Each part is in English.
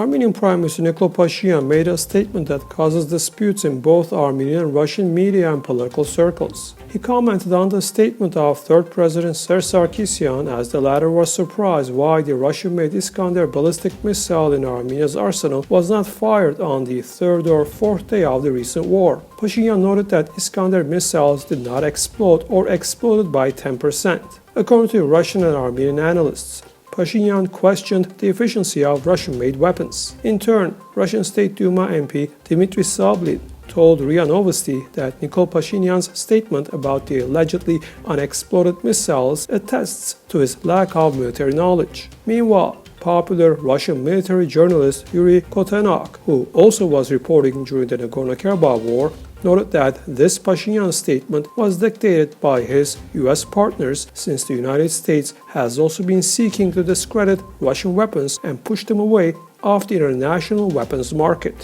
Armenian Prime Minister Nikol Pashinyan made a statement that causes disputes in both Armenian and Russian media and political circles. He commented on the statement of third President Serzh Sargsyan as the latter was surprised why the Russian-made Iskander ballistic missile in Armenia's arsenal was not fired on the third or fourth day of the recent war. Pashinyan noted that Iskander missiles did not explode or exploded by 10%. According to Russian and Armenian analysts, Pashinyan questioned the efficiency of Russian-made weapons. In turn, Russian State Duma MP Dmitry Sablin told RIA Novosti that Nikol Pashinyan's statement about the allegedly unexploded missiles attests to his lack of military knowledge. Meanwhile, popular Russian military journalist Yuri Kotenok, who also was reporting during the Nagorno-Karabakh war, noted that this Pashinyan statement was dictated by his U.S. partners since the United States has also been seeking to discredit Russian weapons and push them away off the international weapons market.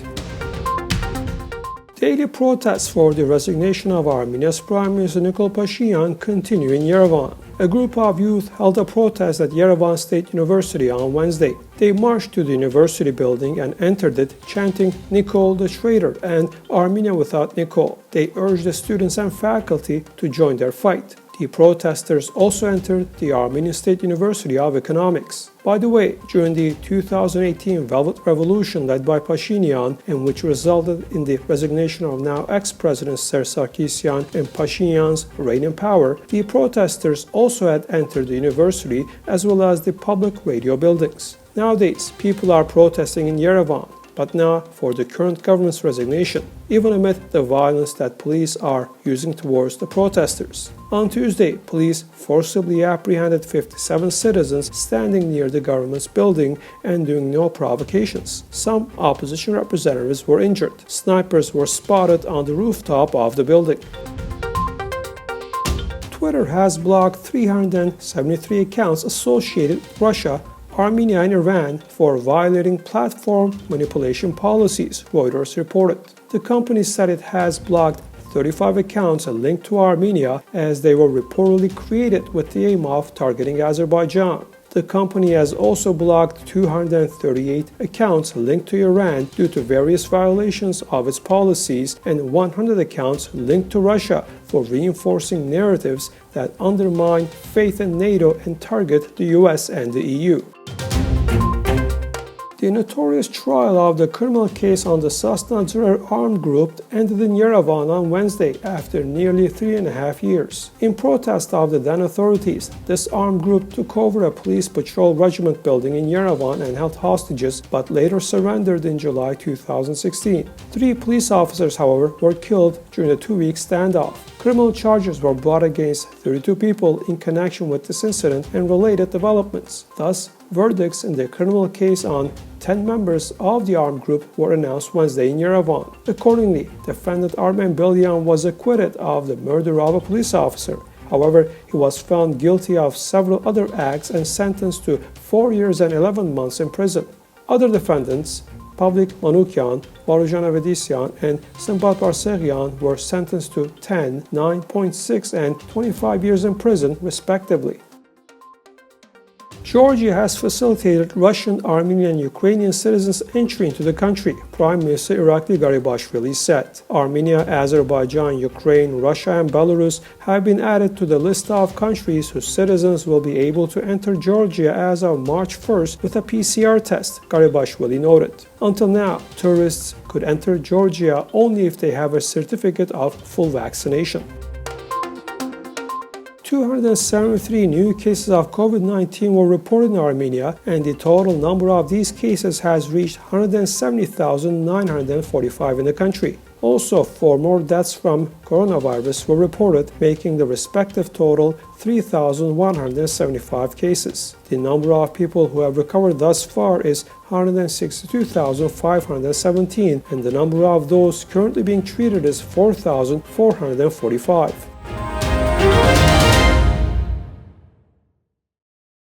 Daily protests for the resignation of Armenia's Prime Minister Nikol Pashinyan continue in Yerevan. A group of youth held a protest at Yerevan State University on Wednesday. They marched to the university building and entered it chanting "Nikol the traitor" and "Armenia without Nikol." They urged the students and faculty to join their fight. The protesters also entered the Armenian State University of Economics. By the way, during the 2018 Velvet Revolution led by Pashinyan, and which resulted in the resignation of now ex-President Serzh Sargsyan and Pashinyan's reign in power, the protesters also had entered the university as well as the public radio buildings. Nowadays, people are protesting in Yerevan, but not for the current government's resignation, even amid the violence that police are using towards the protesters. On Tuesday, police forcibly apprehended 57 citizens standing near the government's building and doing no provocations. Some opposition representatives were injured. Snipers were spotted on the rooftop of the building. Twitter has blocked 373 accounts associated with Russia, Armenia and Iran for violating platform manipulation policies, Reuters reported. The company said it has blocked 35 accounts linked to Armenia as they were reportedly created with the aim of targeting Azerbaijan. The company has also blocked 238 accounts linked to Iran due to various violations of its policies and 100 accounts linked to Russia for reinforcing narratives that undermine faith in NATO and target the US and the EU. The notorious trial of the criminal case on the Sosna armed group ended in Yerevan on Wednesday after nearly 3.5 years. In protest of the then authorities, this armed group took over a police patrol regiment building in Yerevan and held hostages, but later surrendered in July 2016. 3 police officers, however, were killed during the 2-week standoff. Criminal charges were brought against 32 people in connection with this incident and related developments. Thus, verdicts in the criminal case on 10 members of the armed group were announced Wednesday in Yerevan. Accordingly, defendant Armen Belyan was acquitted of the murder of a police officer. However, he was found guilty of several other acts and sentenced to 4 years and 11 months in prison. Other defendants, Pavlik Manukyan, Varujan Avedisyan, and Simbat Barsegyan, were sentenced to 10, 9.6, and 25 years in prison, respectively. Georgia has facilitated Russian, Armenian, and Ukrainian citizens' entry into the country, Prime Minister Irakli Garibashvili said. Armenia, Azerbaijan, Ukraine, Russia, and Belarus have been added to the list of countries whose citizens will be able to enter Georgia as of March 1st with a PCR test, Garibashvili noted. Until now, tourists could enter Georgia only if they have a certificate of full vaccination. 273 new cases of COVID-19 were reported in Armenia, and the total number of these cases has reached 170,945 in the country. Also, 4 more deaths from coronavirus were reported, making the respective total 3,175 cases. The number of people who have recovered thus far is 162,517, and the number of those currently being treated is 4,445.